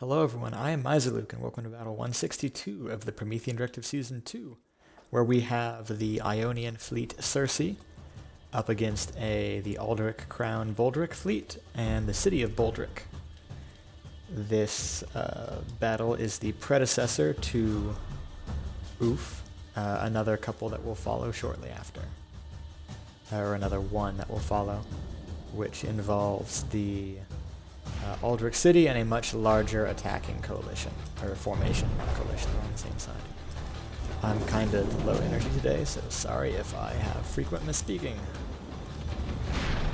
Hello everyone, I am Miserluke and welcome to Battle 162 of the Promethean Directive Season 2, where we have the Ionian fleet Circe up against the Aldrich Crown Boldric fleet and the city of Boldric. This battle is the predecessor to Oof, another couple that will follow shortly after, or another one that will follow, which involves the Aldrich City and a much larger attacking coalition, or formation, not coalition, they're on the same side. I'm kind of low energy today, so sorry if I have frequent misspeaking.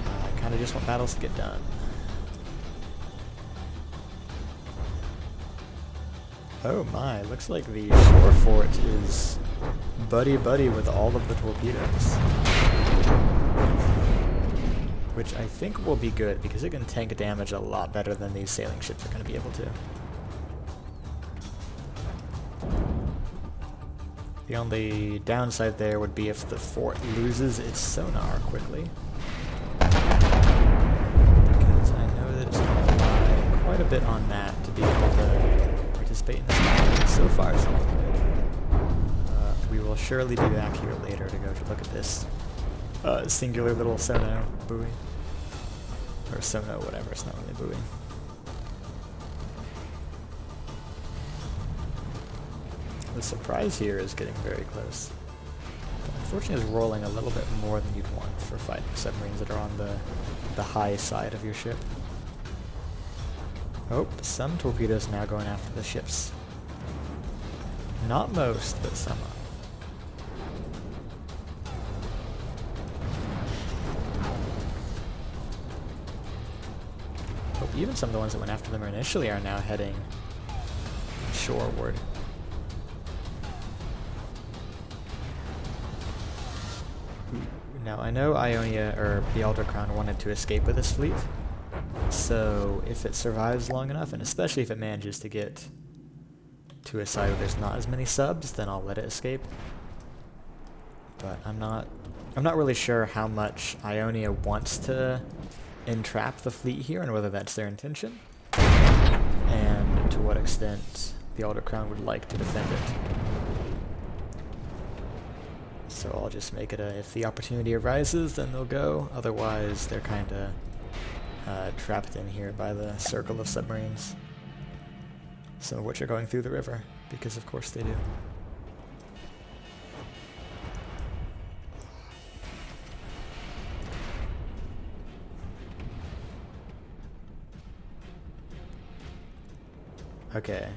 I kind of just want battles to get done. Oh my, looks like the shore fort is buddy-buddy with all of the torpedoes. Which I think will be good, because it can tank damage a lot better than these sailing ships are going to be able to. The only downside there would be if the fort loses its sonar quickly. Because I know that it's going to rely quite a bit on that to be able to participate in this battle. So far, so good. We will surely be back here later to go to look at this singular little sono buoy. Or sono, whatever, it's not really buoy. The surprise here is getting very close. But unfortunately it's rolling a little bit more than you'd want for fighting submarines that are on the high side of your ship. Oh, some torpedoes now going after the ships. Not most, but some are. Even some of the ones that went after them initially are now heading shoreward. Now I know Ionia, or the Aldrich Crown, wanted to escape with this fleet, so if it survives long enough, and especially if it manages to get to a side where there's not as many subs, then I'll let it escape. But I'm not really sure how much Ionia wants to entrap the fleet here and whether that's their intention, and to what extent the Aldrich Crown would like to defend it. So I'll just make it if the opportunity arises, then they'll go. Otherwise, they're kind of trapped in here by the circle of submarines, some of which are going through the river, because of course they do. Okay,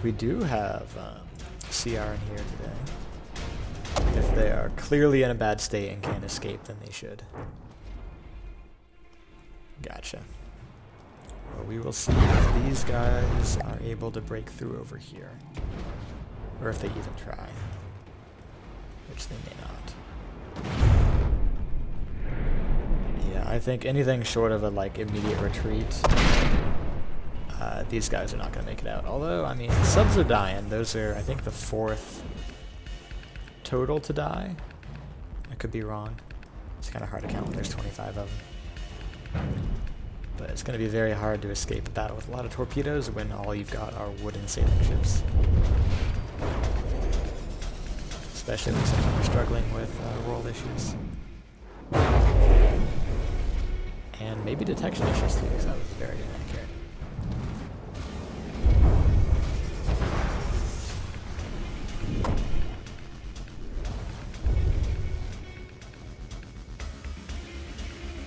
we do have CR in here today. If they are clearly in a bad state and can't escape, then they should. Gotcha. Well, we will see if these guys are able to break through over here. Or if they even try. Which they may not. Yeah, I think anything short of a, immediate retreat, these guys are not going to make it out. Although, I mean, subs are dying. Those are, I think, the 4th total to die. I could be wrong. It's kind of hard to count when there's 25 of them. But it's going to be very hard to escape a battle with a lot of torpedoes when all you've got are wooden sailing ships. Especially when some are struggling with roll issues. And maybe detection issues too, because that was very inaccurate.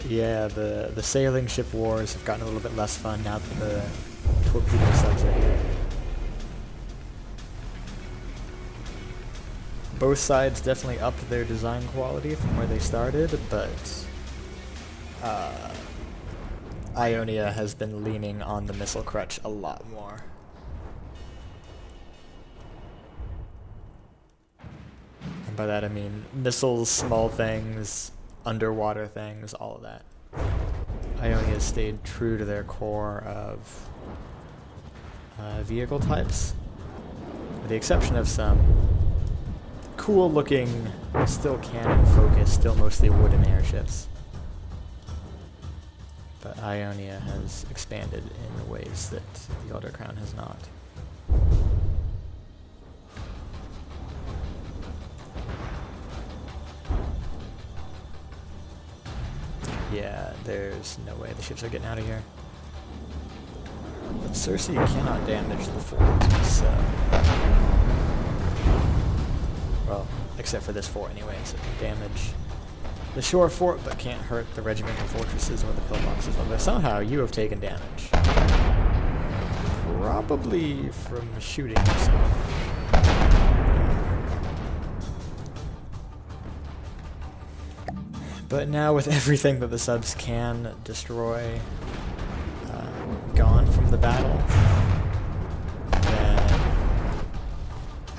Yeah, the sailing ship wars have gotten a little bit less fun now that the torpedo subs are here. Both sides definitely upped their design quality from where they started, but Ionia has been leaning on the missile crutch a lot more. And by that I mean missiles, small things, underwater things, all of that. Ionia stayed true to their core of vehicle types, with the exception of some cool looking, still cannon focused, still mostly wooden airships. But Ionia has expanded in ways that the Elder Crown has not. Yeah, there's no way the ships are getting out of here. But Cersei cannot damage the fort, so... Well, except for this fort anyway, so it can damage the shore fort, but can't hurt the regimental fortresses or the pillboxes. Although somehow you have taken damage. Probably from shooting yourself. But now with everything that the subs can destroy gone from the battle, then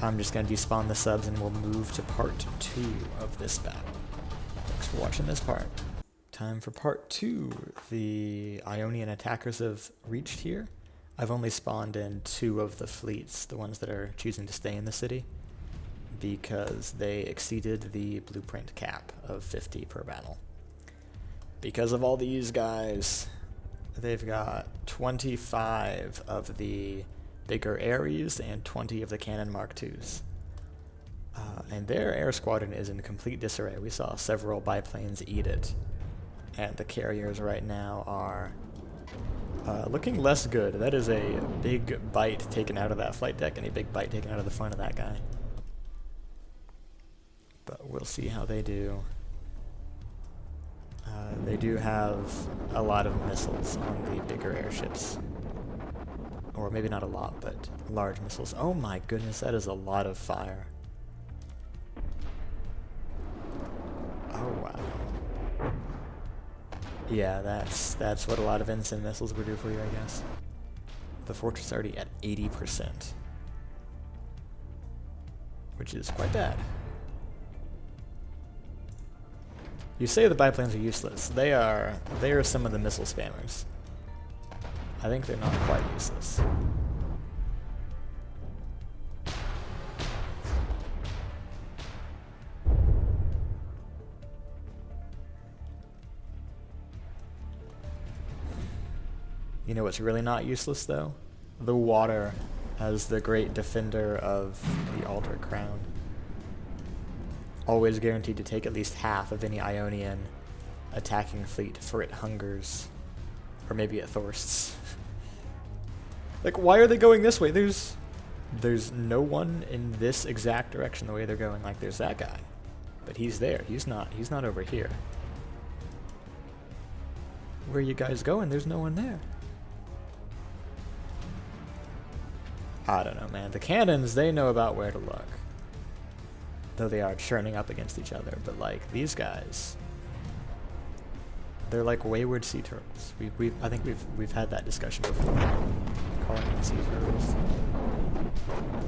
I'm just going to despawn the subs and we'll move to part 2 of this battle. Thanks for watching this part. Time for part 2. The Ionian attackers have reached here. I've only spawned in 2 of the fleets, the ones that are choosing to stay in the city, because they exceeded the blueprint cap of 50 per battle. Because of all these guys, they've got 25 of the bigger Ares and 20 of the Cannon Mark IIs. And their air squadron is in complete disarray. We saw several biplanes eat it, and the carriers right now are looking less good. That is a big bite taken out of that flight deck and a big bite taken out of the front of that guy. But we'll see how they do. They do have a lot of missiles on the bigger airships. Or maybe not a lot, but large missiles. Oh my goodness, that is a lot of fire. Oh wow. Yeah, that's what a lot of ensign missiles would do for you, I guess. The fortress is already at 80%. Which is quite bad. You say the biplanes are useless. They are some of the missile spammers. I think they're not quite useless. You know what's really not useless though? The water as the great defender of the Altar Crown. Always guaranteed to take at least half of any Ionian attacking fleet, for it hungers. Or maybe it thirsts. Like, why are they going this way? There's no one in this exact direction the way they're going. Like, there's that guy. But he's there. He's not over here. Where are you guys going? There's no one there. I don't know, man. The cannons, they know about where to look. Though they are churning up against each other, but like these guys, they're like wayward sea turtles. I think we've had that discussion before. Calling them sea turtles.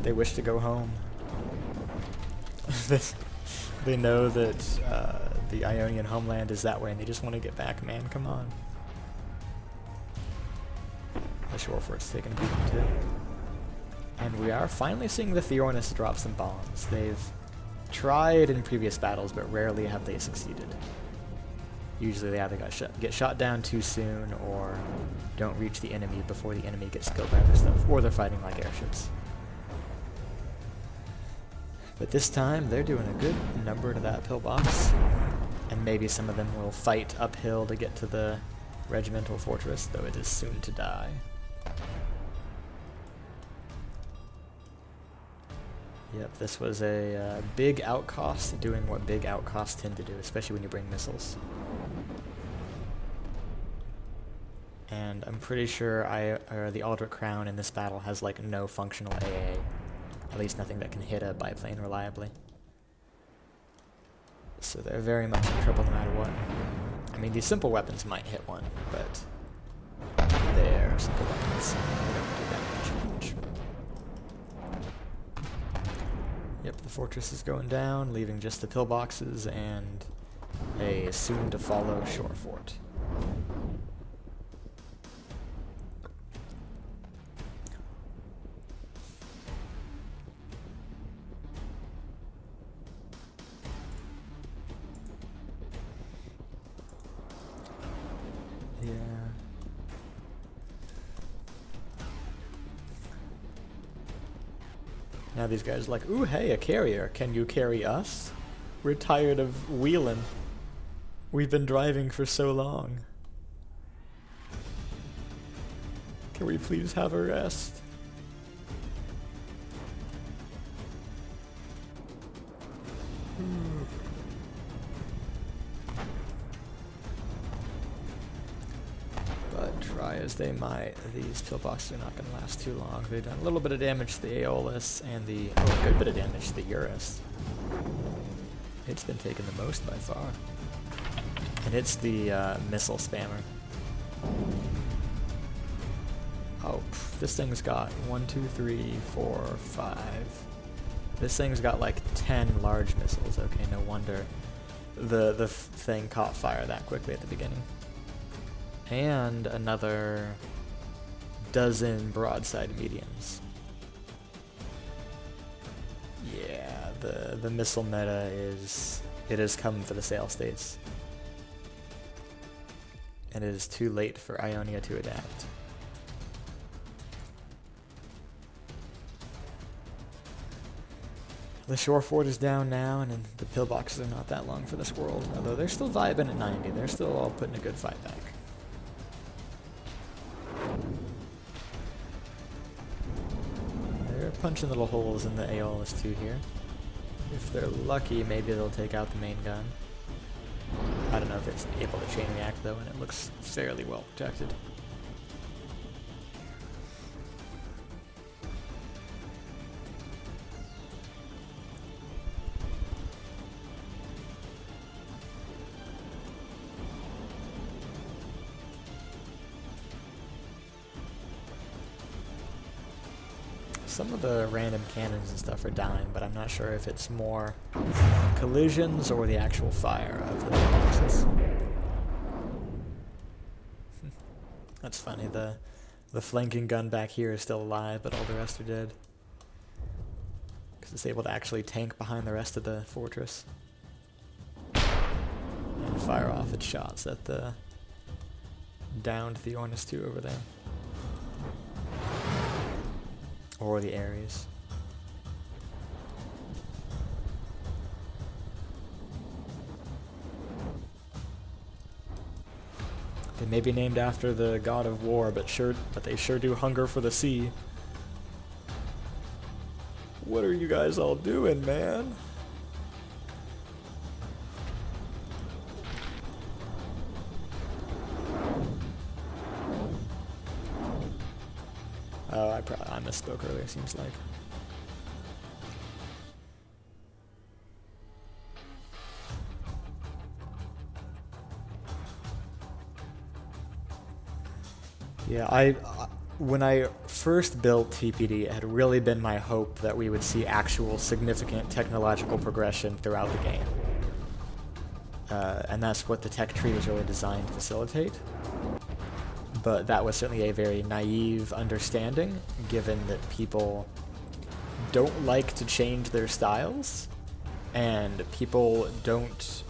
They wish to go home. They know that the Ionian homeland is that way, and they just want to get back. Man, come on. The shore fort's taking a beating too. And we are finally seeing the Theornis drop some bombs. They've tried in previous battles, but rarely have they succeeded. Usually they either get shot down too soon, or don't reach the enemy before the enemy gets killed by other stuff, or they're fighting like airships. But this time, they're doing a good number to that pillbox, and maybe some of them will fight uphill to get to the regimental fortress, though it is soon to die. Yep, this was a big outcast doing what big outcasts tend to do, especially when you bring missiles. And I'm pretty sure the Aldrich Crown in this battle has like no functional AA. At least nothing that can hit a biplane reliably. So they're very much in trouble no matter what. I mean, these simple weapons might hit one, but they're simple weapons. They don't do that much damage. Yep, the fortress is going down, leaving just the pillboxes and a soon-to-follow shore fort. Yeah. Now these guys are like, ooh, hey, a carrier. Can you carry us? We're tired of wheeling. We've been driving for so long. Can we please have a rest? But try as they might, these pillboxes are not going to last too long. They've done a little bit of damage to the Aeolus and a good bit of damage to the Eurus. It's been taken the most by far. And it's the missile spammer. Oh, this thing's got 1, 2, 3, 4, 5. This thing's got like 10 large missiles. Okay, no wonder the thing caught fire that quickly at the beginning. And another dozen broadside mediums. Yeah, the missile meta is coming for the Sailstates. And it is too late for Ionia to adapt. The shore fort is down now, and the pillboxes are not that long for this world. Although they're still vibing at 90. They're still all putting a good fight back. They're punching little holes in the Aeolus too here. If they're lucky, maybe they'll take out the main gun. I don't know if it's able to chain react though, and it looks fairly well protected. Some of the random cannons and stuff are dying, but I'm not sure if it's more collisions or the actual fire of the boxes. That's funny, the flanking gun back here is still alive, but all the rest are dead. Because it's able to actually tank behind the rest of the fortress. And fire off its shots at the downed Theornis 2 over there. Or the Ares. They may be named after the god of war, but they sure do hunger for the sea. What are you guys all doing, man? Oh, I misspoke earlier, seems like. Yeah, when I first built TPD, it had really been my hope that we would see actual significant technological progression throughout the game. And that's what the tech tree was really designed to facilitate. But that was certainly a very naive understanding, given that people don't like to change their styles, and people don't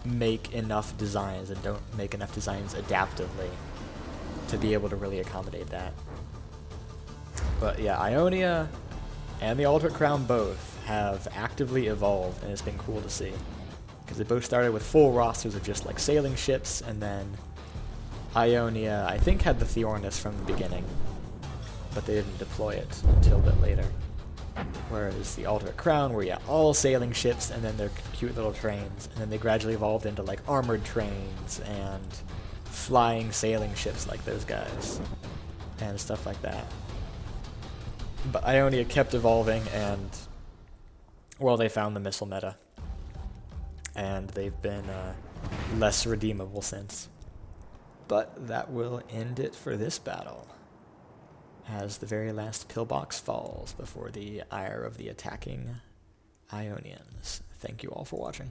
make enough designs and don't make enough designs adaptively to be able to really accommodate that. But yeah, Ionia and the Alternate Crown both have actively evolved, and it's been cool to see. Because they both started with full rosters of just like sailing ships, and then Ionia, I think, had the Theornis from the beginning, but they didn't deploy it until a bit later. Whereas the Alternate Crown were, yeah, all sailing ships, and then their cute little trains, and then they gradually evolved into like armored trains and flying sailing ships like those guys, and stuff like that. But Ionia kept evolving, and, well, they found the missile meta, and they've been less redeemable since. But that will end it for this battle, as the very last pillbox falls before the ire of the attacking Ionians. Thank you all for watching.